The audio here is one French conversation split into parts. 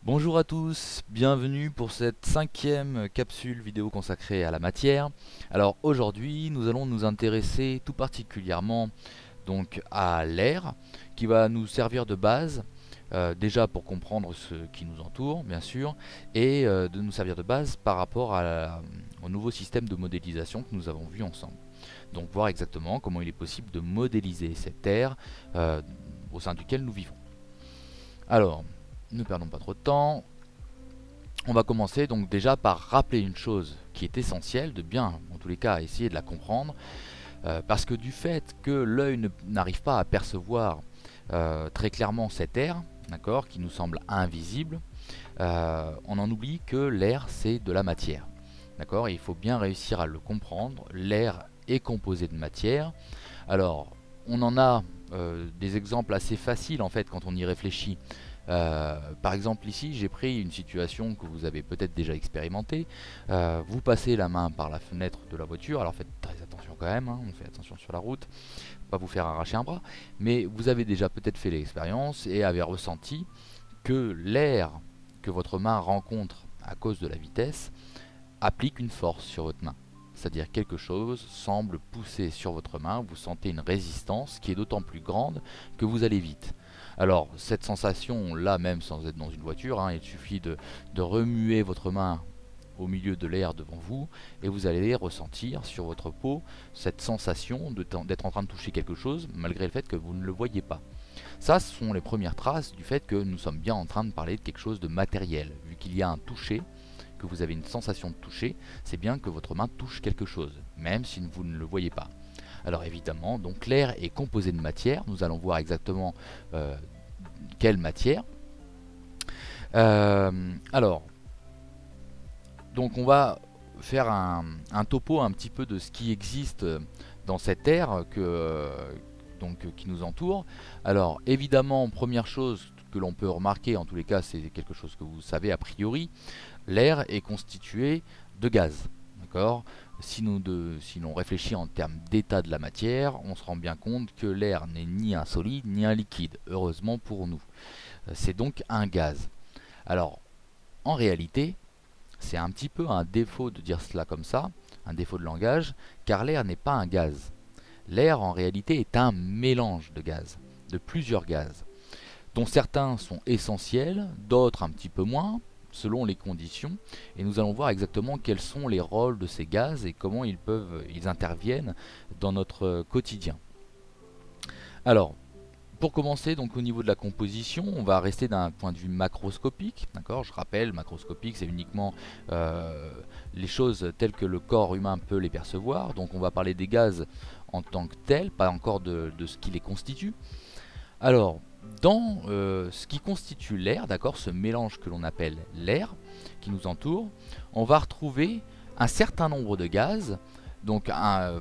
Bonjour à tous, bienvenue pour cette cinquième capsule vidéo consacrée à la matière. Alors aujourd'hui nous allons nous intéresser tout particulièrement donc à l'air qui va nous servir de base déjà pour comprendre ce qui nous entoure bien sûr et de nous servir de base par rapport au nouveau système de modélisation que nous avons vu ensemble. Donc voir exactement comment il est possible de modéliser cet air au sein duquel nous vivons. Alors, ne perdons pas trop de temps. On va commencer donc déjà par rappeler une chose qui est essentielle, de bien, en tous les cas, essayer de la comprendre, parce que du fait que l'œil n'arrive pas à percevoir très clairement cet air, d'accord, qui nous semble invisible, on en oublie que l'air c'est de la matière, d'accord. Il faut bien réussir à le comprendre. L'air est composé de matière. Alors, on en a des exemples assez faciles en fait quand on y réfléchit. Par exemple ici j'ai pris une situation que vous avez peut-être déjà expérimentée. Vous passez la main par la fenêtre de la voiture, alors faites très attention quand même, hein, on fait attention sur la route, pas vous faire arracher un bras, mais vous avez déjà peut-être fait l'expérience et avez ressenti que l'air que votre main rencontre à cause de la vitesse applique une force sur votre main. C'est-à-dire quelque chose semble pousser sur votre main, vous sentez une résistance qui est d'autant plus grande que vous allez vite. Alors cette sensation là, même sans être dans une voiture, hein, il suffit de remuer votre main au milieu de l'air devant vous et vous allez ressentir sur votre peau cette sensation d'être en train de toucher quelque chose malgré le fait que vous ne le voyez pas. Ça, ce sont les premières traces du fait que nous sommes bien en train de parler de quelque chose de matériel. Vu qu'il y a un toucher, que vous avez une sensation de toucher, c'est bien que votre main touche quelque chose, même si vous ne le voyez pas. Alors évidemment, donc l'air est composé de matière. Nous allons voir exactement quelle matière. Alors, donc on va faire un topo un petit peu de ce qui existe dans cet air qui nous entoure. Alors évidemment, première chose que l'on peut remarquer, en tous les cas c'est quelque chose que vous savez a priori, l'air est constitué de gaz. D'accord. Si l'on réfléchit en termes d'état de la matière, on se rend bien compte que l'air n'est ni un solide ni un liquide, heureusement pour nous. C'est donc un gaz. Alors, en réalité, c'est un petit peu un défaut de dire cela comme ça, un défaut de langage, car l'air n'est pas un gaz. L'air, en réalité, est un mélange de gaz, de plusieurs gaz, dont certains sont essentiels, d'autres un petit peu moins, selon les conditions, et nous allons voir exactement quels sont les rôles de ces gaz et comment ils interviennent dans notre quotidien. Alors, pour commencer, donc au niveau de la composition, on va rester d'un point de vue macroscopique. D'accord. Je rappelle, macroscopique, c'est uniquement les choses telles que le corps humain peut les percevoir. Donc on va parler des gaz en tant que tels, pas encore de ce qui les constitue. Alors, dans ce qui constitue l'air, d'accord, ce mélange que l'on appelle l'air, qui nous entoure, on va retrouver un certain nombre de gaz, donc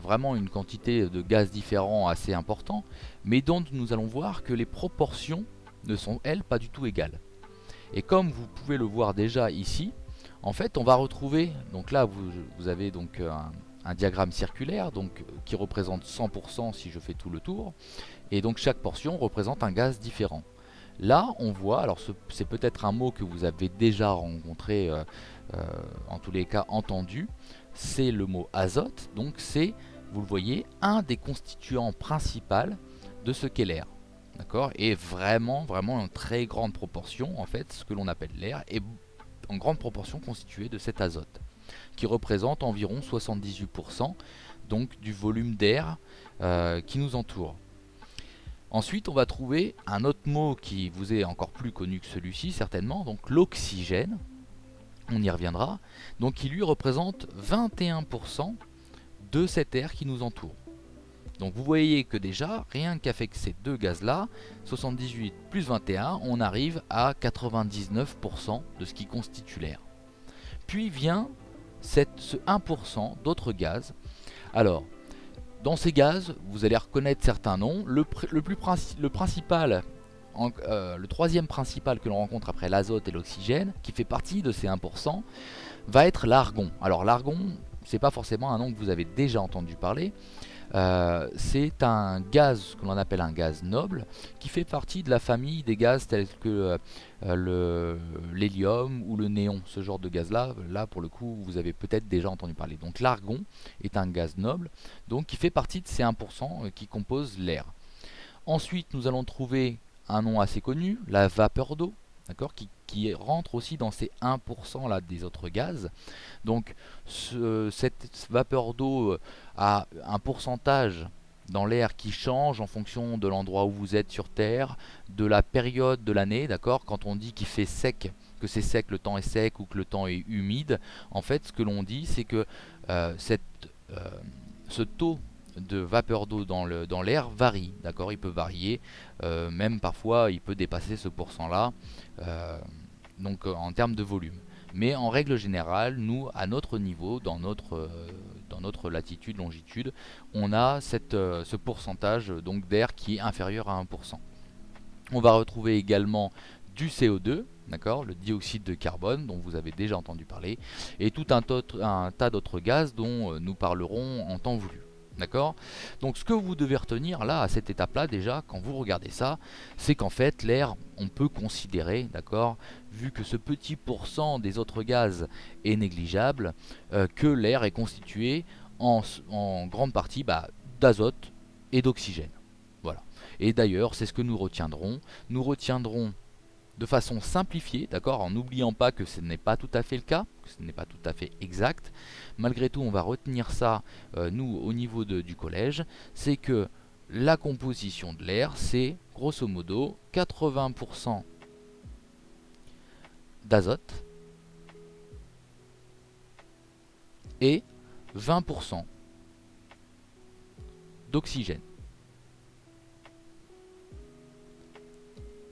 vraiment une quantité de gaz différents assez important, mais dont nous allons voir que les proportions ne sont, elles, pas du tout égales. Et comme vous pouvez le voir déjà ici, en fait, on va retrouver, donc là, vous avez donc un diagramme circulaire donc, qui représente 100% si je fais tout le tour, et donc chaque portion représente un gaz différent. Là, on voit, alors c'est peut-être un mot que vous avez déjà rencontré, en tous les cas entendu, c'est le mot azote, donc c'est, vous le voyez, un des constituants principaux de ce qu'est l'air. D'accord. Et vraiment, vraiment en très grande proportion, en fait, ce que l'on appelle l'air est en grande proportion constitué de cet azote, qui représente environ 78% donc, du volume d'air qui nous entoure. Ensuite, on va trouver un autre mot qui vous est encore plus connu que celui-ci, certainement, donc l'oxygène. On y reviendra. Donc, qui lui représente 21% de cet air qui nous entoure. Donc, vous voyez que déjà, rien qu'avec ces deux gaz-là, 78 plus 21, on arrive à 99% de ce qui constitue l'air. Puis vient ce 1% d'autres gaz. Alors, dans ces gaz, vous allez reconnaître certains noms. Le troisième principal que l'on rencontre après l'azote et l'oxygène, qui fait partie de ces 1%, va être l'argon. Alors l'argon, c'est pas forcément un nom que vous avez déjà entendu parler. C'est un gaz que l'on appelle un gaz noble qui fait partie de la famille des gaz tels que l'hélium ou le néon, ce genre de gaz là. Là pour le coup vous avez peut-être déjà entendu parler. Donc l'argon est un gaz noble donc qui fait partie de ces 1% qui composent l'air. Ensuite nous allons trouver un nom assez connu, la vapeur d'eau, d'accord, qui rentre aussi dans ces 1% là des autres gaz. Donc cette vapeur d'eau a un pourcentage dans l'air qui change en fonction de l'endroit où vous êtes sur Terre, de la période de l'année, d'accord. Quand on dit qu'il fait sec, que c'est sec, le temps est sec ou que le temps est humide, en fait ce que l'on dit c'est que euh, cette, euh, ce taux de vapeur d'eau dans l'air varie, d'accord. Il peut varier, même parfois il peut dépasser ce pourcent là, donc en termes de volume. Mais en règle générale, nous, à notre niveau, dans notre latitude, longitude, on a ce pourcentage donc d'air qui est inférieur à 1%. On va retrouver également du CO2, d'accord, le dioxyde de carbone dont vous avez déjà entendu parler, et tout un tas d'autres gaz dont nous parlerons en temps voulu. D'accord. Donc ce que vous devez retenir là, à cette étape-là déjà, quand vous regardez ça, c'est qu'en fait l'air, on peut considérer, d'accord, vu que ce petit pourcent des autres gaz est négligeable, que l'air est constitué en grande partie d'azote et d'oxygène. Voilà. Et d'ailleurs, c'est ce que nous retiendrons. Nous retiendrons de façon simplifiée, d'accord, en n'oubliant pas que ce n'est pas tout à fait le cas, que ce n'est pas tout à fait exact. Malgré tout, on va retenir ça, nous, au niveau du collège, c'est que la composition de l'air, c'est grosso modo 80% d'azote et 20% d'oxygène.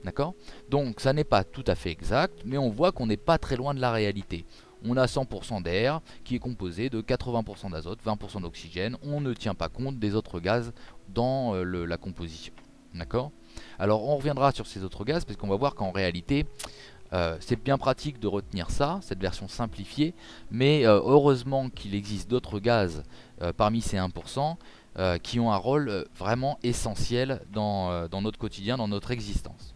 D'accord. Donc ça n'est pas tout à fait exact, mais on voit qu'on n'est pas très loin de la réalité. On a 100% d'air qui est composé de 80% d'azote, 20% d'oxygène. On ne tient pas compte des autres gaz dans la composition. D'accord. Alors on reviendra sur ces autres gaz parce qu'on va voir qu'en réalité c'est bien pratique de retenir ça, cette version simplifiée, mais heureusement qu'il existe d'autres gaz parmi ces 1% qui ont un rôle vraiment essentiel dans notre quotidien, dans notre existence.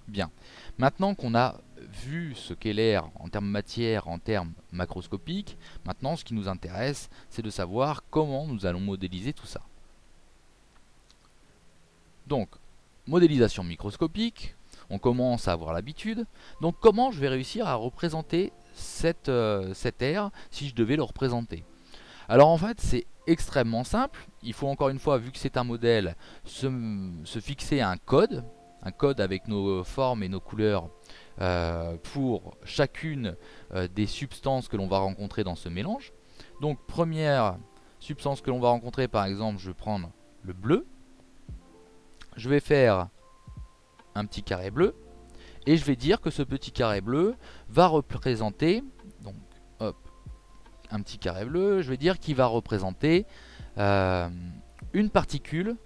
Bien, maintenant qu'on a vu ce qu'est l'air en termes matière, en termes macroscopiques, maintenant ce qui nous intéresse, c'est de savoir comment nous allons modéliser tout ça. Donc, modélisation microscopique, on commence à avoir l'habitude. Donc comment je vais réussir à représenter cet air si je devais le représenter? Alors en fait c'est extrêmement simple, il faut encore une fois, vu que c'est un modèle, se fixer un code avec nos formes et nos couleurs pour chacune des substances que l'on va rencontrer dans ce mélange. Donc première substance que l'on va rencontrer, par exemple je vais prendre le bleu, je vais faire un petit carré bleu et je vais dire que ce petit carré bleu va représenter, donc hop, un petit carré bleu, je vais dire qu'il va représenter une particule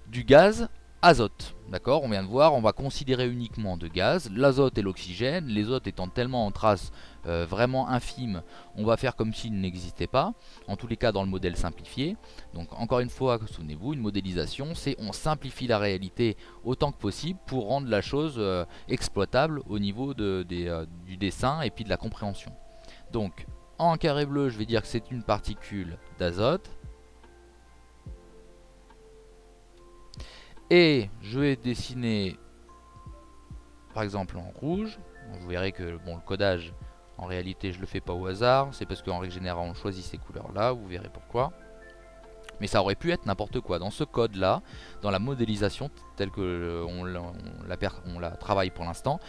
du gaz azote. D'accord, on vient de voir, on va considérer uniquement deux gaz, l'azote et l'oxygène. Les autres étant tellement en traces vraiment infimes, on va faire comme s'ils n'existaient pas, en tous les cas dans le modèle simplifié. Donc encore une fois, souvenez-vous, une modélisation, c'est on simplifie la réalité autant que possible pour rendre la chose exploitable au niveau du dessin et puis de la compréhension. Donc en carré bleu, je vais dire que c'est une particule d'azote. Et je vais dessiner par exemple en rouge. Vous verrez que bon, le codage en réalité je le fais pas au hasard, c'est parce qu'en règle générale on choisit ces couleurs là, vous verrez pourquoi. Mais ça aurait pu être n'importe quoi. Dans ce code là, dans la modélisation telle que on la travaille pour l'instant,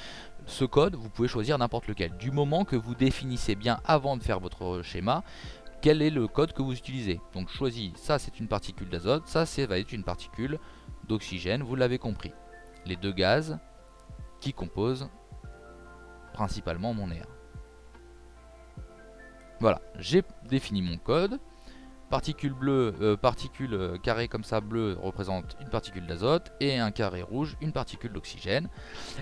ce code vous pouvez choisir n'importe lequel. Du moment que vous définissez bien avant de faire votre schéma quel est le code que vous utilisez. Donc choisis, ça c'est une particule d'azote, ça va être une particule d'oxygène, vous l'avez compris. Les deux gaz qui composent principalement mon air. Voilà, j'ai défini mon code. Particule bleue, particule carré comme ça bleu représente une particule d'azote et un carré rouge une particule d'oxygène.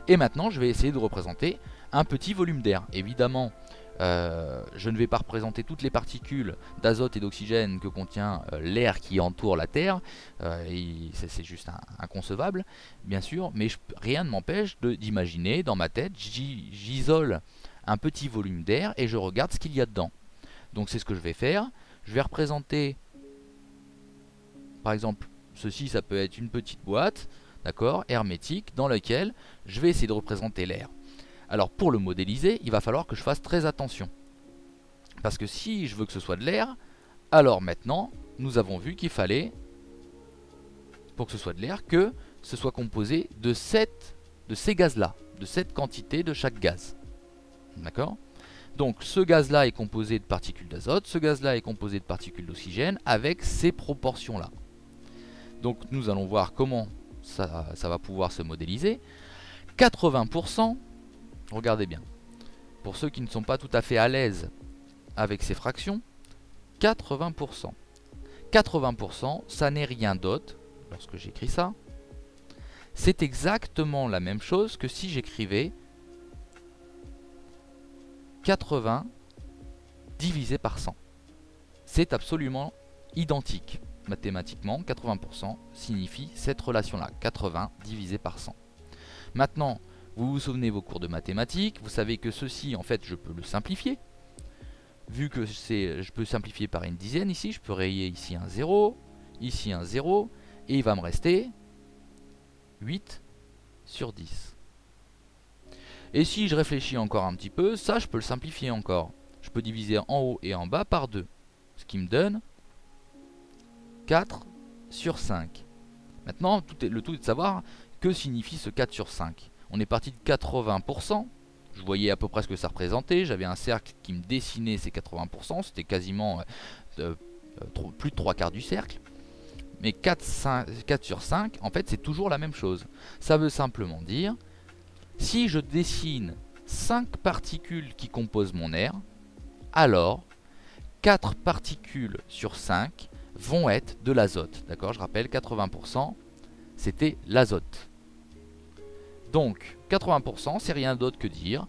Et maintenant je vais essayer de représenter un petit volume d'air. Évidemment Je ne vais pas représenter toutes les particules d'azote et d'oxygène que contient l'air qui entoure la Terre. C'est juste inconcevable, bien sûr, mais rien ne m'empêche d'imaginer dans ma tête, j'isole un petit volume d'air et je regarde ce qu'il y a dedans. Donc c'est ce que je vais faire. Je vais représenter, par exemple, ceci, ça peut être une petite boîte, d'accord, hermétique, dans laquelle je vais essayer de représenter l'air. Alors pour le modéliser, il va falloir que je fasse très attention. Parce que si je veux que ce soit de l'air, alors maintenant, nous avons vu qu'il fallait, pour que ce soit de l'air, que ce soit composé de ces gaz-là, de cette quantité de chaque gaz. D'accord ? Donc ce gaz-là est composé de particules d'azote, ce gaz-là est composé de particules d'oxygène, avec ces proportions-là. Donc nous allons voir comment ça va pouvoir se modéliser. 80%, regardez bien, pour ceux qui ne sont pas tout à fait à l'aise avec ces fractions, 80%. 80%, ça n'est rien d'autre, lorsque j'écris ça, c'est exactement la même chose que si j'écrivais 80 divisé par 100. C'est absolument identique. Mathématiquement, 80% signifie cette relation-là, 80 divisé par 100. Maintenant, vous vous souvenez vos cours de mathématiques, vous savez que ceci, en fait, je peux le simplifier. Vu que je peux simplifier par une dizaine ici, je peux rayer ici un 0, ici un 0, et il va me rester 8 sur 10. Et si je réfléchis encore un petit peu, ça je peux le simplifier encore. Je peux diviser en haut et en bas par 2, ce qui me donne 4 sur 5. Maintenant, le tout est de savoir que signifie ce 4 sur 5. On est parti de 80%, je voyais à peu près ce que ça représentait, j'avais un cercle qui me dessinait ces 80%, c'était quasiment plus de 3 quarts du cercle. Mais 4 sur 5, en fait, c'est toujours la même chose. Ça veut simplement dire, si je dessine 5 particules qui composent mon air, alors 4 particules sur 5 vont être de l'azote. D'accord ? Je rappelle, 80%, c'était l'azote. Donc, 80%, c'est rien d'autre que dire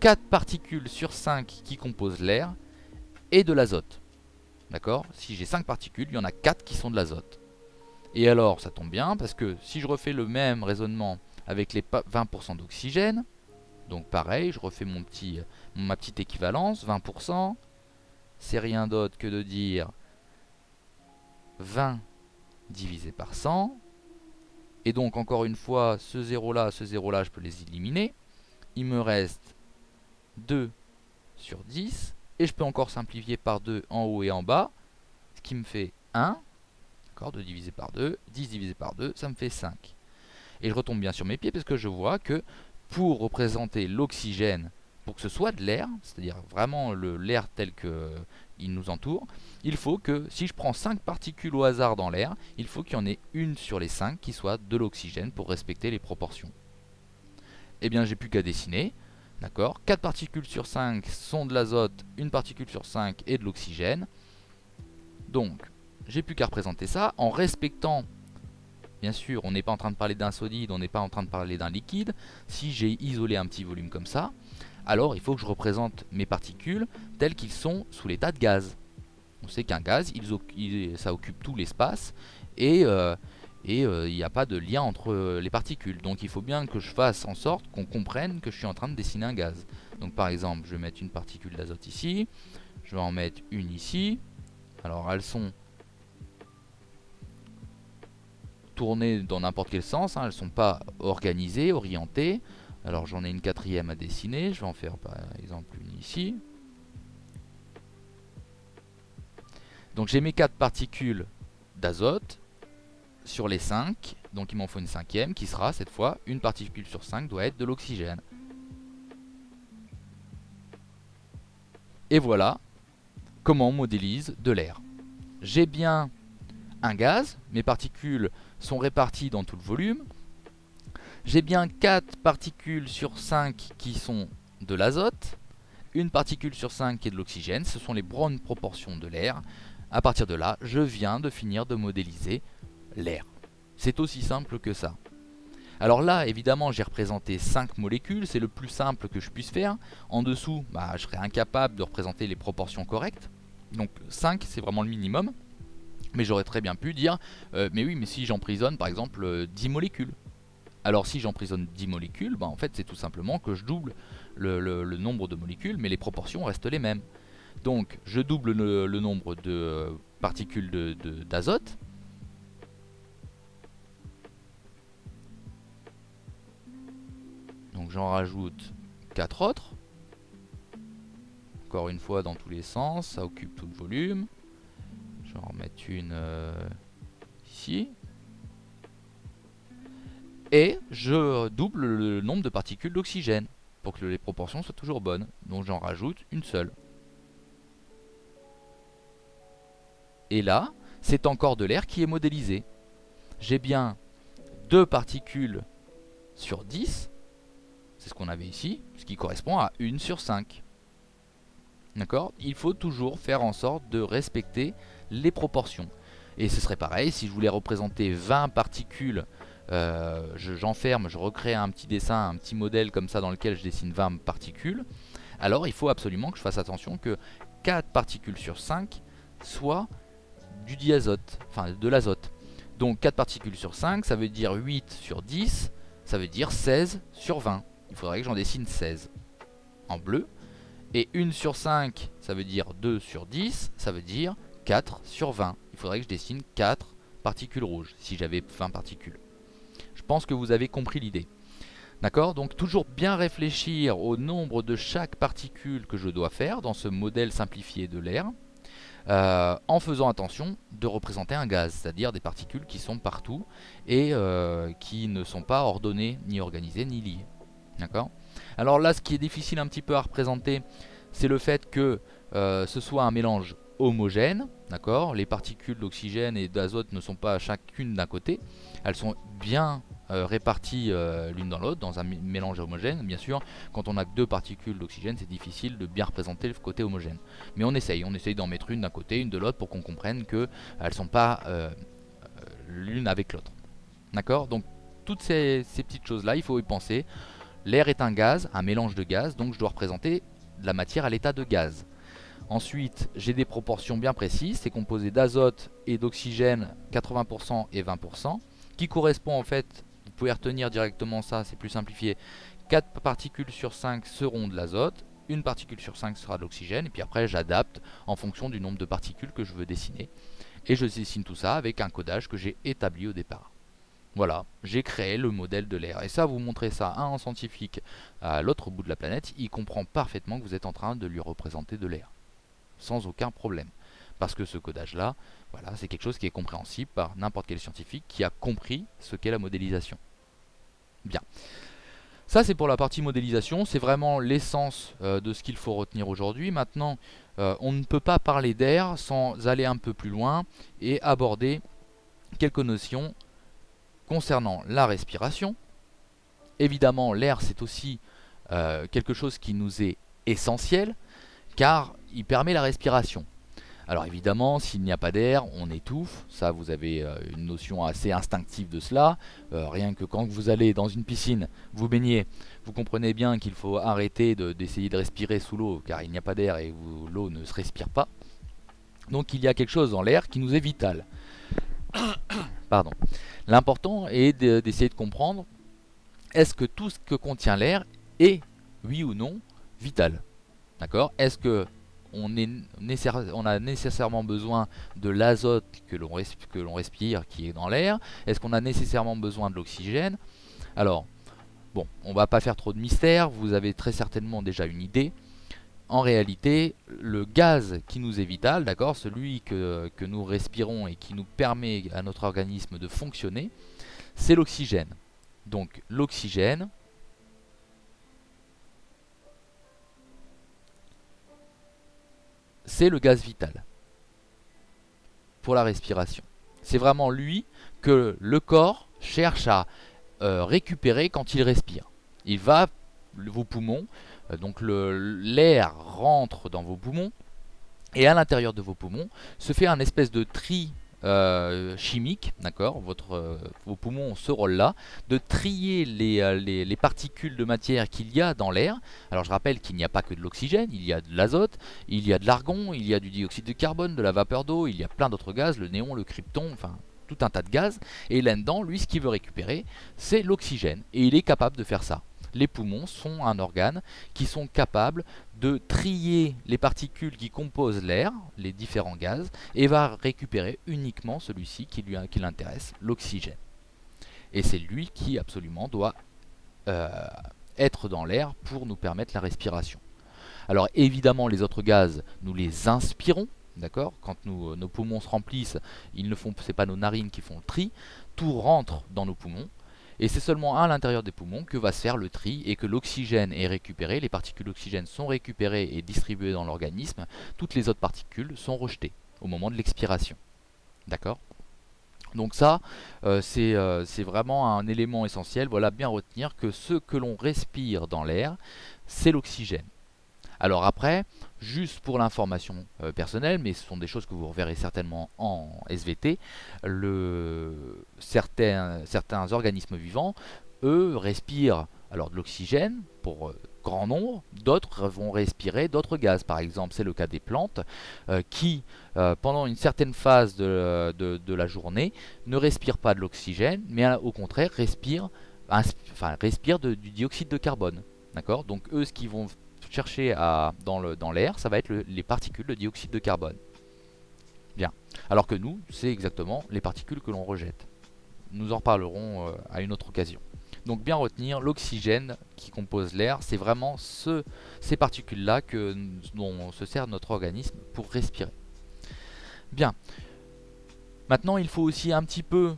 4 particules sur 5 qui composent l'air et de l'azote. D'accord ? Si j'ai 5 particules, il y en a 4 qui sont de l'azote. Et alors, ça tombe bien, parce que si je refais le même raisonnement avec les 20% d'oxygène, donc pareil, je refais ma petite équivalence, 20%, c'est rien d'autre que de dire 20 divisé par 100, et donc encore une fois, ce 0 là, je peux les éliminer, il me reste 2 sur 10, et je peux encore simplifier par 2 en haut et en bas, ce qui me fait 1, d'accord, 2 divisé par 2, 10 divisé par 2, ça me fait 5. Et je retombe bien sur mes pieds parce que je vois que pour représenter l'oxygène, pour que ce soit de l'air, c'est-à-dire vraiment l'air tel qu'il nous entoure, il faut que, si je prends 5 particules au hasard dans l'air, il faut qu'il y en ait une sur les 5 qui soit de l'oxygène pour respecter les proportions. Eh bien, j'ai plus qu'à dessiner, d'accord ? 4 particules sur 5 sont de l'azote, une particule sur 5 est de l'oxygène. Donc, j'ai plus qu'à représenter ça en respectant. Bien sûr, on n'est pas en train de parler d'un solide, on n'est pas en train de parler d'un liquide. Si j'ai isolé un petit volume comme ça, alors il faut que je représente mes particules telles qu'ils sont sous l'état de gaz. On sait qu'un gaz, ça occupe tout l'espace et il n'y a pas de lien entre les particules. Donc il faut bien que je fasse en sorte qu'on comprenne que je suis en train de dessiner un gaz. Donc par exemple, je vais mettre une particule d'azote ici, je vais en mettre une ici. Alors elles sont tournées dans n'importe quel sens, hein, elles ne sont pas organisées, orientées. Alors j'en ai une quatrième à dessiner, je vais en faire par exemple une ici. Donc j'ai mes 4 particules d'azote sur les 5, donc il m'en faut une cinquième qui sera cette fois une particule sur 5 doit être de l'oxygène. Et voilà comment on modélise de l'air. J'ai bien un gaz, mes particules sont réparties dans tout le volume. J'ai bien 4 particules sur 5 qui sont de l'azote, une particule sur 5 qui est de l'oxygène, ce sont les bonnes proportions de l'air. À partir de là, je viens de finir de modéliser l'air. C'est aussi simple que ça. Alors là, évidemment, j'ai représenté 5 molécules, c'est le plus simple que je puisse faire. En dessous, je serais incapable de représenter les proportions correctes. Donc 5, c'est vraiment le minimum. Mais j'aurais très bien pu dire, mais oui, mais si j'emprisonne par exemple 10 molécules. Alors si j'emprisonne 10 molécules, en fait c'est tout simplement que je double le nombre de molécules, mais les proportions restent les mêmes. Donc je double le nombre de particules d'azote. Donc j'en rajoute 4 autres. Encore une fois dans tous les sens, ça occupe tout le volume. Je vais en remettre une ici. Et je double le nombre de particules d'oxygène pour que les proportions soient toujours bonnes. Donc j'en rajoute une seule. Et là, c'est encore de l'air qui est modélisé. J'ai bien 2 particules sur 10. C'est ce qu'on avait ici, ce qui correspond à 1 sur 5. D'accord? Il faut toujours faire en sorte de respecter les proportions. Et ce serait pareil, si je voulais représenter 20 particules, j'enferme, je recrée un petit dessin, un petit modèle comme ça dans lequel je dessine 20 particules. Alors il faut absolument que je fasse attention que 4 particules sur 5 soient du diazote, enfin de l'azote. Donc 4 particules sur 5, ça veut dire 8 sur 10, ça veut dire 16 sur 20. Il faudrait que j'en dessine 16 en bleu. Et 1 sur 5, ça veut dire 2 sur 10, ça veut dire 4 sur 20. Il faudrait que je dessine 4 particules rouges, si j'avais 20 particules. Je pense que vous avez compris l'idée. D'accord? Donc toujours bien réfléchir au nombre de chaque particule que je dois faire dans ce modèle simplifié de l'air, en faisant attention de représenter un gaz, c'est-à-dire des particules qui sont partout et qui ne sont pas ordonnées, ni organisées, ni liées. D'accord? Alors là, ce qui est difficile un petit peu à représenter, c'est le fait que ce soit un mélange homogène. D'accord? Les particules d'oxygène et d'azote ne sont pas chacune d'un côté, elles sont bien réparties l'une dans l'autre, dans un mélange homogène. Bien sûr, quand on a que 2 particules d'oxygène, c'est difficile de bien représenter le côté homogène. Mais on essaye d'en mettre une d'un côté, une de l'autre, pour qu'on comprenne qu'elles ne sont pas l'une avec l'autre. D'accord? Donc toutes ces petites choses-là, il faut y penser. L'air est un gaz, un mélange de gaz, donc je dois représenter de la matière à l'état de gaz. Ensuite, j'ai des proportions bien précises, c'est composé d'azote et d'oxygène 80% et 20%, qui correspond en fait, vous pouvez retenir directement ça, c'est plus simplifié, 4 particules sur 5 seront de l'azote, une particule sur 5 sera de l'oxygène, et puis après j'adapte en fonction du nombre de particules que je veux dessiner. Et je dessine tout ça avec un codage que j'ai établi au départ. Voilà, j'ai créé le modèle de l'air. Et ça, vous montrez ça à un scientifique à l'autre bout de la planète, il comprend parfaitement que vous êtes en train de lui représenter de l'air. Sans aucun problème. Parce que ce codage-là, voilà, c'est quelque chose qui est compréhensible par n'importe quel scientifique qui a compris ce qu'est la modélisation. Bien. Ça, c'est pour la partie modélisation. C'est vraiment l'essence de ce qu'il faut retenir aujourd'hui. Maintenant, on ne peut pas parler d'air sans aller un peu plus loin et aborder quelques notions concernant la respiration. Évidemment, l'air, c'est aussi quelque chose qui nous est essentiel, car il permet la respiration. Alors évidemment, s'il n'y a pas d'air, on étouffe. Ça, vous avez une notion assez instinctive de cela. Rien que quand vous allez dans une piscine, vous baignez, vous comprenez bien qu'il faut arrêter d'essayer de respirer sous l'eau, car il n'y a pas d'air et l'eau ne se respire pas. Donc il y a quelque chose dans l'air qui nous est vital. Pardon. L'important est d'essayer de comprendre, est-ce que tout ce que contient l'air est, oui ou non, vital? D'accord? Est-ce que on a nécessairement besoin de l'azote que l'on respire, qui est dans l'air? Est-ce qu'on a nécessairement besoin de l'oxygène? Alors, bon, on va pas faire trop de mystère, vous avez très certainement déjà une idée. En réalité, le gaz qui nous est vital, d'accord, celui que nous respirons et qui nous permet à notre organisme de fonctionner, c'est l'oxygène. Donc l'oxygène, c'est le gaz vital pour la respiration. C'est vraiment lui que le corps cherche à récupérer quand il respire. Il va, vos poumons, donc l'air rentre dans vos poumons, et à l'intérieur de vos poumons se fait un espèce de tri chimique, d'accord, vos poumons ont ce rôle-là, de trier les particules de matière qu'il y a dans l'air. Alors je rappelle qu'il n'y a pas que de l'oxygène, il y a de l'azote, il y a de l'argon, il y a du dioxyde de carbone, de la vapeur d'eau, il y a plein d'autres gaz, le néon, le krypton, enfin tout un tas de gaz. Et là-dedans, lui, ce qu'il veut récupérer, c'est l'oxygène. Et il est capable de faire ça. Les poumons sont un organe qui sont capables de trier les particules qui composent l'air, les différents gaz, et va récupérer uniquement celui-ci qui l'intéresse, l'oxygène. Et c'est lui qui absolument doit euh, être dans l'air pour nous permettre la respiration. Alors évidemment les autres gaz, nous les inspirons, d'accord. Quand nos poumons se remplissent, c'est pas nos narines qui font le tri, tout rentre dans nos poumons. Et c'est seulement à l'intérieur des poumons que va se faire le tri et que l'oxygène est récupéré, les particules d'oxygène sont récupérées et distribuées dans l'organisme, toutes les autres particules sont rejetées au moment de l'expiration. D'accord. Donc ça, c'est vraiment un élément essentiel. Voilà, bien retenir que ce que l'on respire dans l'air, c'est l'oxygène. Alors après, juste pour l'information personnelle, mais ce sont des choses que vous reverrez certainement en SVT, certains organismes vivants, eux, respirent alors de l'oxygène pour grand nombre, d'autres vont respirer d'autres gaz. Par exemple, c'est le cas des plantes qui, pendant une certaine phase de la journée, ne respirent pas de l'oxygène, mais au contraire respirent du dioxyde de carbone. D'accord. Donc eux, ce qu'ils vont chercher dans l'air, ça va être les particules de dioxyde de carbone. Bien. Alors que nous, c'est exactement les particules que l'on rejette. Nous en reparlerons à une autre occasion. Donc bien retenir, l'oxygène qui compose l'air, c'est vraiment ces particules-là dont se sert notre organisme pour respirer. Bien. Maintenant, il faut aussi un petit peu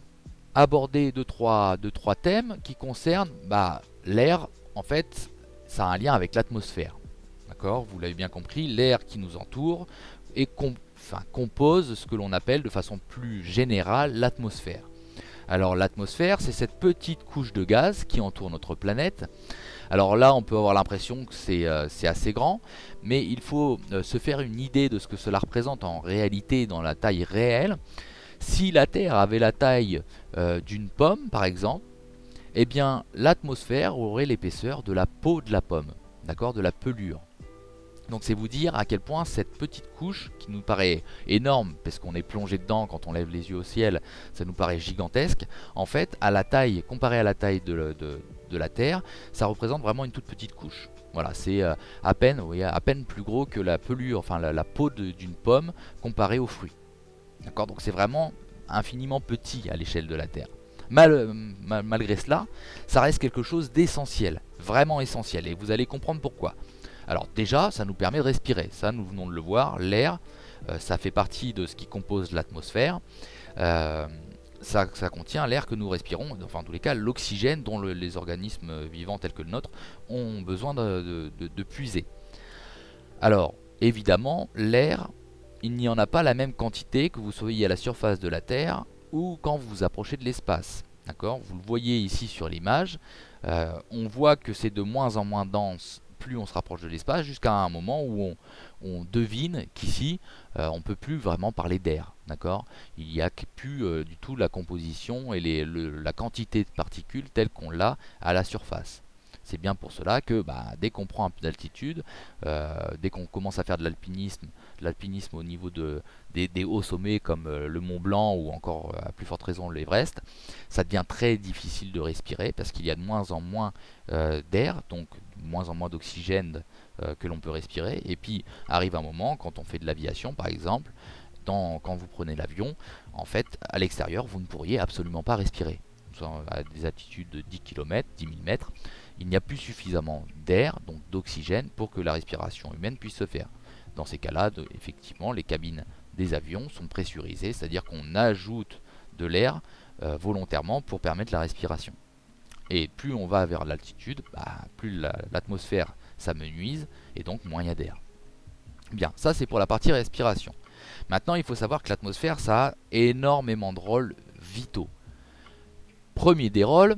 aborder deux, trois thèmes qui concernent l'air. En fait, ça a un lien avec l'atmosphère. D'accord, vous l'avez bien compris, l'air qui nous entoure compose ce que l'on appelle de façon plus générale l'atmosphère. Alors l'atmosphère, c'est cette petite couche de gaz qui entoure notre planète. Alors là, on peut avoir l'impression que c'est assez grand, mais il faut se faire une idée de ce que cela représente en réalité dans la taille réelle. Si la Terre avait la taille d'une pomme, par exemple, eh bien l'atmosphère aurait l'épaisseur de la peau de la pomme, d'accord, de la pelure. Donc c'est vous dire à quel point cette petite couche, qui nous paraît énorme, parce qu'on est plongé dedans quand on lève les yeux au ciel, ça nous paraît gigantesque, en fait, comparé à la taille de la Terre, ça représente vraiment une toute petite couche. Voilà, c'est à peine plus gros que la pelure, enfin la peau d'une pomme comparée aux fruits. D'accord, donc c'est vraiment infiniment petit à l'échelle de la Terre. Malgré cela, ça reste quelque chose d'essentiel, vraiment essentiel, et vous allez comprendre pourquoi. Alors déjà, ça nous permet de respirer, ça nous venons de le voir, l'air, ça fait partie de ce qui compose l'atmosphère, ça contient l'air que nous respirons, enfin en tous les cas l'oxygène dont les organismes vivants tels que le nôtre ont besoin de puiser. Alors évidemment, l'air, il n'y en a pas la même quantité que vous soyez à la surface de la Terre ou quand vous vous approchez de l'espace. D'accord, vous le voyez ici sur l'image, on voit que c'est de moins en moins dense plus on se rapproche de l'espace, jusqu'à un moment où on devine qu'ici on ne peut plus vraiment parler d'air. D'accord, il n'y a plus du tout la composition et la quantité de particules telle qu'on l'a à la surface. C'est bien pour cela que dès qu'on prend un peu d'altitude, dès qu'on commence à faire de l'alpinisme au niveau des hauts sommets comme le Mont Blanc ou encore à plus forte raison l'Everest, ça devient très difficile de respirer parce qu'il y a de moins en moins d'air, donc de moins en moins d'oxygène que l'on peut respirer. Et puis arrive un moment, quand on fait de l'aviation par exemple, quand vous prenez l'avion, en fait à l'extérieur vous ne pourriez absolument pas respirer. À des altitudes de 10 km, 10 000 mètres, il n'y a plus suffisamment d'air, donc d'oxygène, pour que la respiration humaine puisse se faire. Dans ces cas-là, effectivement, les cabines des avions sont pressurisées, c'est-à-dire qu'on ajoute de l'air volontairement pour permettre la respiration. Et plus on va vers l'altitude, plus l'atmosphère s'amenuise et donc moins il y a d'air. Bien, ça c'est pour la partie respiration. Maintenant, il faut savoir que l'atmosphère, ça a énormément de rôles vitaux. Premier des rôles,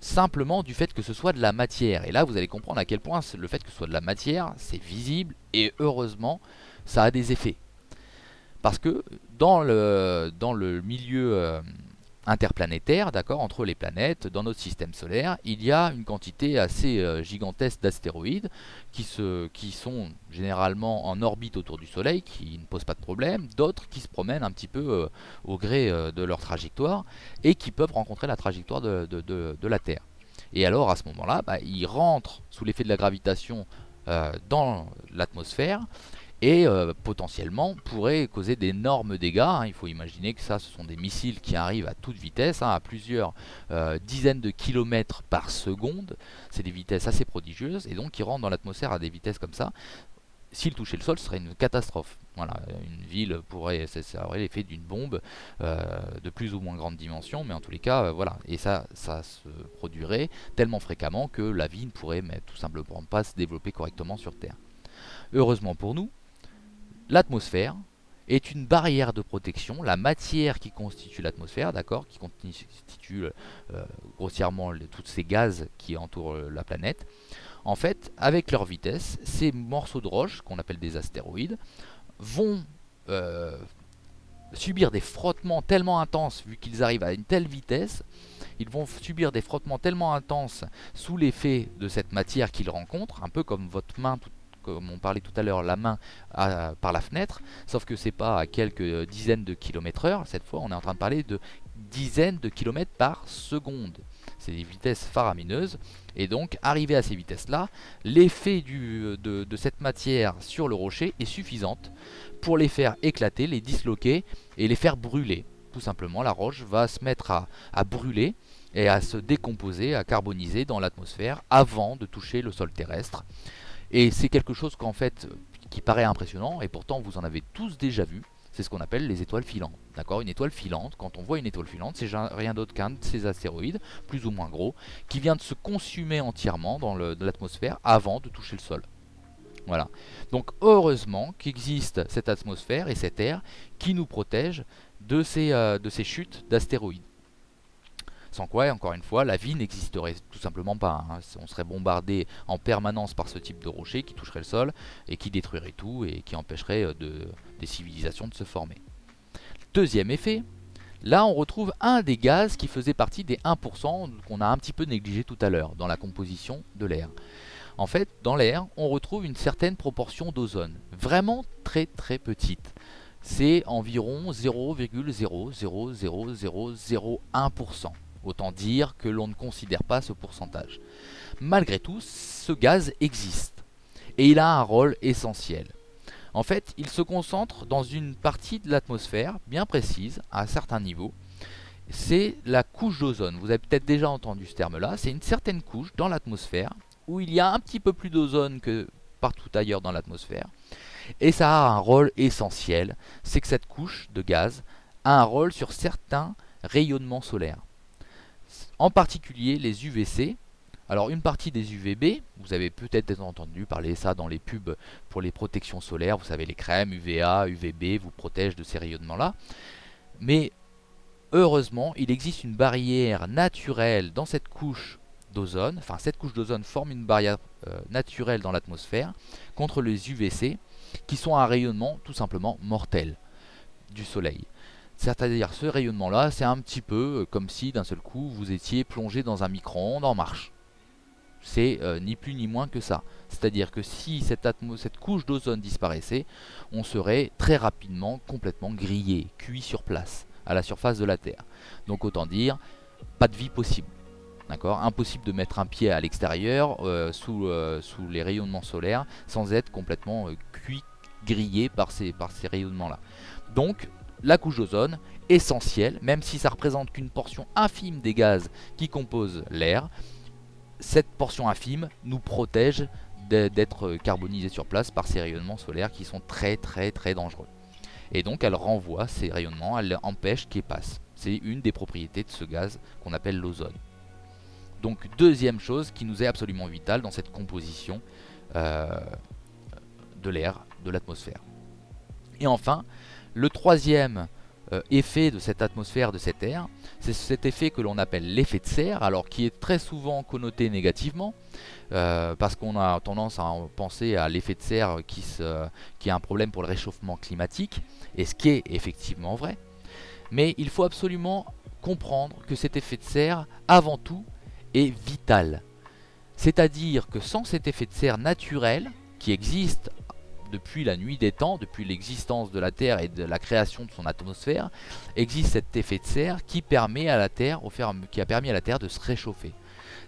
simplement du fait que ce soit de la matière. Et là, vous allez comprendre à quel point le fait que ce soit de la matière, c'est visible et heureusement, ça a des effets. Parce que dans le milieu interplanétaire, d'accord, entre les planètes, dans notre système solaire, il y a une quantité assez gigantesque d'astéroïdes qui sont généralement en orbite autour du Soleil, qui ne posent pas de problème, d'autres qui se promènent un petit peu au gré de leur trajectoire et qui peuvent rencontrer la trajectoire de la Terre. Et alors à ce moment-là, bah, ils rentrent sous l'effet de la gravitation dans l'atmosphère et potentiellement pourrait causer d'énormes dégâts, hein. Il faut imaginer que ça, ce sont des missiles qui arrivent à toute vitesse, hein, à plusieurs dizaines de kilomètres par seconde. C'est des vitesses assez prodigieuses et donc ils rentrent dans l'atmosphère à des vitesses comme ça. S'ils touchaient le sol, ce serait une catastrophe. Voilà, une ville ça aurait l'effet d'une bombe de plus ou moins grande dimension, mais en tous les cas, voilà. Et ça se produirait tellement fréquemment que la vie ne pourrait tout simplement pas se développer correctement sur Terre. Heureusement pour nous, l'atmosphère est une barrière de protection. La matière qui constitue l'atmosphère, d'accord, qui constitue grossièrement toutes ces gaz qui entourent la planète, en fait, avec leur vitesse, ces morceaux de roche, qu'on appelle des astéroïdes, vont subir des frottements tellement intenses, vu qu'ils arrivent à une telle vitesse, ils vont subir des frottements tellement intenses sous l'effet de cette matière qu'ils rencontrent, un peu comme votre main, comme on parlait tout à l'heure, la main par la fenêtre, sauf que c'est pas à quelques dizaines de kilomètres heure, cette fois on est en train de parler de dizaines de kilomètres par seconde. C'est des vitesses faramineuses, et donc arrivé à ces vitesses-là, l'effet de cette matière sur le rocher est suffisante pour les faire éclater, les disloquer et les faire brûler. Tout simplement, la roche va se mettre à brûler et à se décomposer, à carboniser dans l'atmosphère avant de toucher le sol terrestre. Et c'est quelque chose qu'en fait qui paraît impressionnant, et pourtant vous en avez tous déjà vu. C'est ce qu'on appelle les étoiles filantes. D'accord, une étoile filante, quand on voit une étoile filante, c'est rien d'autre qu'un de ces astéroïdes, plus ou moins gros, qui vient de se consumer entièrement dans l'atmosphère avant de toucher le sol. Voilà. Donc heureusement qu'existe cette atmosphère et cette air qui nous protège de ces chutes d'astéroïdes. Sans quoi, encore une fois, la vie n'existerait tout simplement pas, hein. On serait bombardé en permanence par ce type de rocher qui toucherait le sol et qui détruirait tout et qui empêcherait des civilisations de se former. Deuxième effet, là on retrouve un des gaz qui faisait partie des 1% qu'on a un petit peu négligé tout à l'heure dans la composition de l'air. En fait, dans l'air, on retrouve une certaine proportion d'ozone, vraiment très très petite. C'est environ 0,0000001%. Autant dire que l'on ne considère pas ce pourcentage. Malgré tout, ce gaz existe et il a un rôle essentiel. En fait, il se concentre dans une partie de l'atmosphère bien précise, à un certain niveau. C'est la couche d'ozone. Vous avez peut-être déjà entendu ce terme-là. C'est une certaine couche dans l'atmosphère où il y a un petit peu plus d'ozone que partout ailleurs dans l'atmosphère. Et ça a un rôle essentiel. C'est que cette couche de gaz a un rôle sur certains rayonnements solaires. En particulier les UVC. Alors une partie des UVB, vous avez peut-être entendu parler de ça dans les pubs pour les protections solaires, vous savez les crèmes UVA, UVB vous protègent de ces rayonnements-là. Mais heureusement, il existe une barrière naturelle dans cette couche d'ozone, enfin cette couche d'ozone forme une barrière naturelle dans l'atmosphère contre les UVC qui sont un rayonnement tout simplement mortel du soleil. C'est-à-dire ce rayonnement-là, c'est un petit peu comme si d'un seul coup vous étiez plongé dans un micro-ondes en marche. C'est ni plus ni moins que ça. C'est-à-dire que si cette couche d'ozone disparaissait, on serait très rapidement complètement grillé, cuit sur place, à la surface de la Terre. Donc autant dire, pas de vie possible. D'accord, impossible de mettre un pied à l'extérieur sous les rayonnements solaires sans être complètement cuit, grillé par ces rayonnements-là. Donc la couche d'ozone, essentielle, même si ça représente qu'une portion infime des gaz qui composent l'air, cette portion infime nous protège d'être carbonisés sur place par ces rayonnements solaires qui sont très très très dangereux. Et donc elle renvoie ces rayonnements, elle empêche qu'ils passent. C'est une des propriétés de ce gaz qu'on appelle l'ozone. Donc deuxième chose qui nous est absolument vitale dans cette composition de l'air, de l'atmosphère. Et enfin, le troisième effet de cette atmosphère, de cette air. C'est cet effet que l'on appelle l'effet de serre, alors qui est très souvent connoté négativement, parce qu'on a tendance à penser à l'effet de serre qui est un problème pour le réchauffement climatique, et ce qui est effectivement vrai. Mais il faut absolument comprendre que cet effet de serre, avant tout, est vital. C'est-à-dire que sans cet effet de serre naturel, qui existe depuis la nuit des temps, depuis l'existence de la Terre et de la création de son atmosphère, existe cet effet de serre qui permet à la Terre, qui a permis à la Terre de se réchauffer.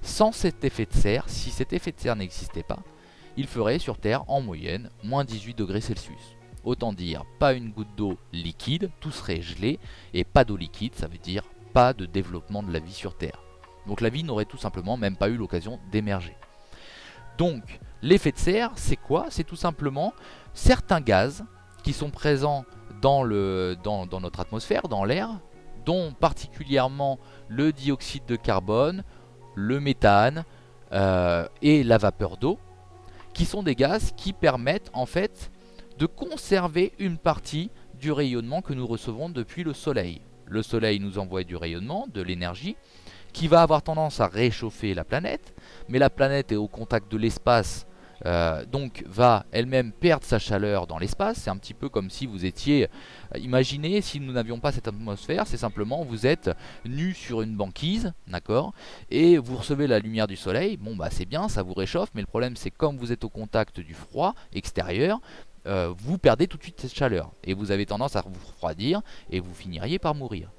Sans cet effet de serre, si cet effet de serre n'existait pas, il ferait sur Terre en moyenne moins 18 degrés Celsius. Autant dire, pas une goutte d'eau liquide, tout serait gelé, et pas d'eau liquide, ça veut dire pas de développement de la vie sur Terre. Donc la vie n'aurait tout simplement même pas eu l'occasion d'émerger. Donc l'effet de serre, c'est quoi? C'est tout simplement certains gaz qui sont présents dans notre atmosphère, dans l'air, dont particulièrement le dioxyde de carbone, le méthane et la vapeur d'eau, qui sont des gaz qui permettent en fait de conserver une partie du rayonnement que nous recevons depuis le Soleil. Le Soleil nous envoie du rayonnement, de l'énergie, qui va avoir tendance à réchauffer la planète, mais la planète est au contact de l'espace, donc va elle-même perdre sa chaleur dans l'espace. C'est un petit peu comme si vous étiez, imaginez si nous n'avions pas cette atmosphère, c'est simplement vous êtes nu sur une banquise, d'accord, et vous recevez la lumière du soleil, bon bah c'est bien, ça vous réchauffe, mais le problème c'est comme vous êtes au contact du froid extérieur, vous perdez tout de suite cette chaleur, et vous avez tendance à vous refroidir, et vous finiriez par mourir.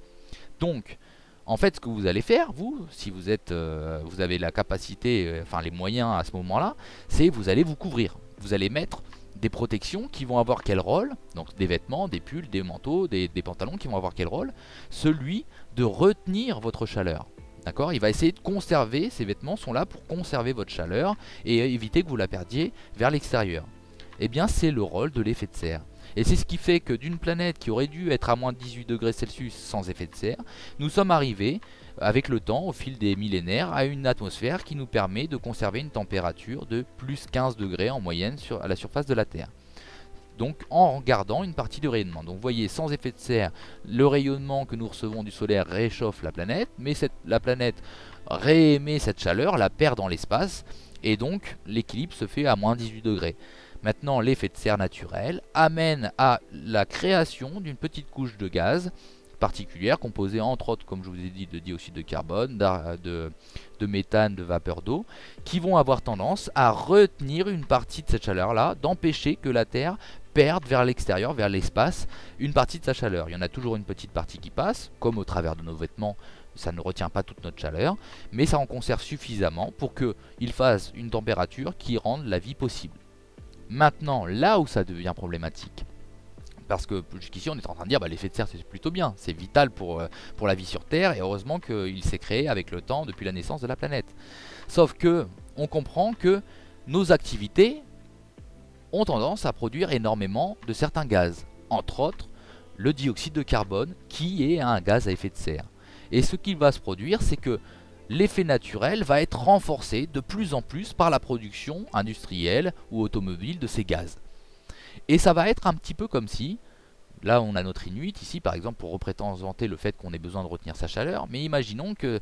Donc, en fait, ce que vous allez faire, vous, si vous avez la capacité, enfin les moyens à ce moment-là, c'est vous allez vous couvrir. Vous allez mettre des protections qui vont avoir quel rôle? Donc des vêtements, des pulls, des manteaux, des pantalons qui vont avoir quel rôle? Celui de retenir votre chaleur. D'accord? Il va essayer de conserver, ces vêtements sont là pour conserver votre chaleur et éviter que vous la perdiez vers l'extérieur. Eh bien, c'est le rôle de l'effet de serre. Et c'est ce qui fait que d'une planète qui aurait dû être à moins 18 degrés Celsius sans effet de serre, nous sommes arrivés, avec le temps, au fil des millénaires, à une atmosphère qui nous permet de conserver une température de plus 15 degrés en moyenne à la surface de la Terre. Donc en gardant une partie du rayonnement. Donc vous voyez, sans effet de serre, le rayonnement que nous recevons du solaire réchauffe la planète, mais la planète réémet cette chaleur, la perd dans l'espace, et donc l'équilibre se fait à moins 18 degrés. Maintenant, l'effet de serre naturel amène à la création d'une petite couche de gaz particulière, composée entre autres, comme je vous ai dit, de dioxyde de carbone, de méthane, de vapeur d'eau, qui vont avoir tendance à retenir une partie de cette chaleur-là, d'empêcher que la Terre perde vers l'extérieur, vers l'espace, une partie de sa chaleur. Il y en a toujours une petite partie qui passe, comme au travers de nos vêtements, ça ne retient pas toute notre chaleur, mais ça en conserve suffisamment pour qu'il fasse une température qui rende la vie possible. Maintenant, là où ça devient problématique, parce que jusqu'ici on est en train de dire l'effet de serre c'est plutôt bien, c'est vital pour la vie sur Terre, et heureusement qu'il s'est créé avec le temps depuis la naissance de la planète. Sauf que on comprend que nos activités ont tendance à produire énormément de certains gaz, entre autres le dioxyde de carbone qui est un gaz à effet de serre. Et ce qui va se produire, c'est que l'effet naturel va être renforcé de plus en plus par la production industrielle ou automobile de ces gaz. Et ça va être un petit peu comme si, là on a notre Inuit ici par exemple pour représenter le fait qu'on ait besoin de retenir sa chaleur, mais imaginons que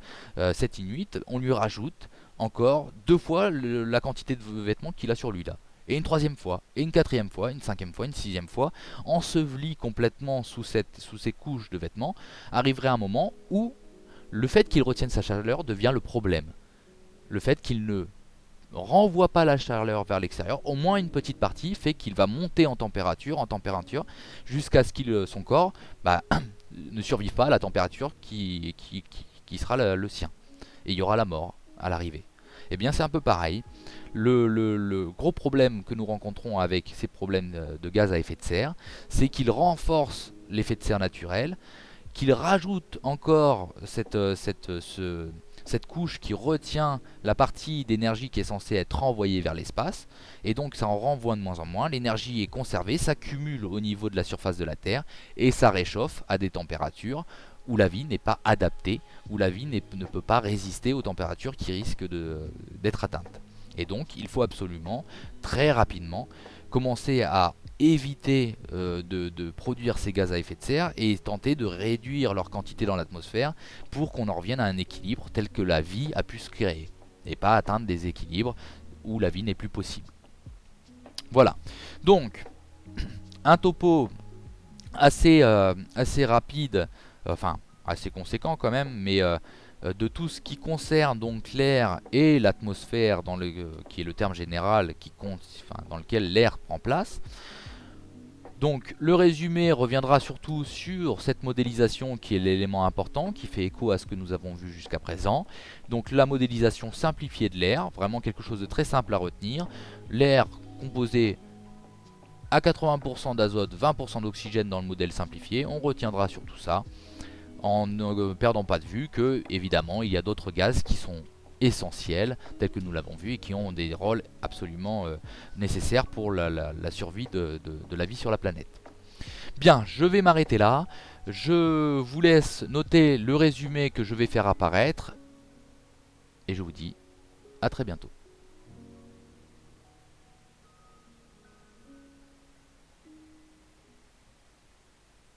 cet Inuit, on lui rajoute encore 2 fois la quantité de vêtements qu'il a sur lui là. Et une 3e fois, et une 4e fois, une 5e fois, une 6e fois, enseveli complètement sous ces couches de vêtements, arriverait un moment où le fait qu'il retienne sa chaleur devient le problème. Le fait qu'il ne renvoie pas la chaleur vers l'extérieur, au moins une petite partie, fait qu'il va monter en température, jusqu'à ce que son corps ne survive pas à la température qui sera le sien. Et il y aura la mort à l'arrivée. Et bien c'est un peu pareil. Le gros problème que nous rencontrons avec ces problèmes de gaz à effet de serre, c'est qu'ils renforcent l'effet de serre naturel, qu'il rajoute encore cette couche qui retient la partie d'énergie qui est censée être renvoyée vers l'espace, et donc ça en renvoie de moins en moins, l'énergie est conservée, s'accumule au niveau de la surface de la Terre, et ça réchauffe à des températures où la vie n'est pas adaptée, où la vie ne peut pas résister aux températures qui risquent d'être atteintes. Et donc il faut absolument, très rapidement, commencer à éviter de produire ces gaz à effet de serre et tenter de réduire leur quantité dans l'atmosphère pour qu'on en revienne à un équilibre tel que la vie a pu se créer et pas atteindre des équilibres où la vie n'est plus possible. Voilà, donc un topo assez rapide, enfin assez conséquent quand même, mais de tout ce qui concerne donc l'air et l'atmosphère, qui est le terme général dans lequel l'air prend place. Donc le résumé reviendra surtout sur cette modélisation qui est l'élément important, qui fait écho à ce que nous avons vu jusqu'à présent. Donc la modélisation simplifiée de l'air, vraiment quelque chose de très simple à retenir. L'air composé à 80% d'azote, 20% d'oxygène dans le modèle simplifié. On retiendra sur tout ça en ne perdant pas de vue que, évidemment, il y a d'autres gaz qui sont essentiels, tels que nous l'avons vu, et qui ont des rôles absolument nécessaires pour la survie de la vie sur la planète. Bien, je vais m'arrêter là. Je vous laisse noter le résumé que je vais faire apparaître. Et je vous dis à très bientôt.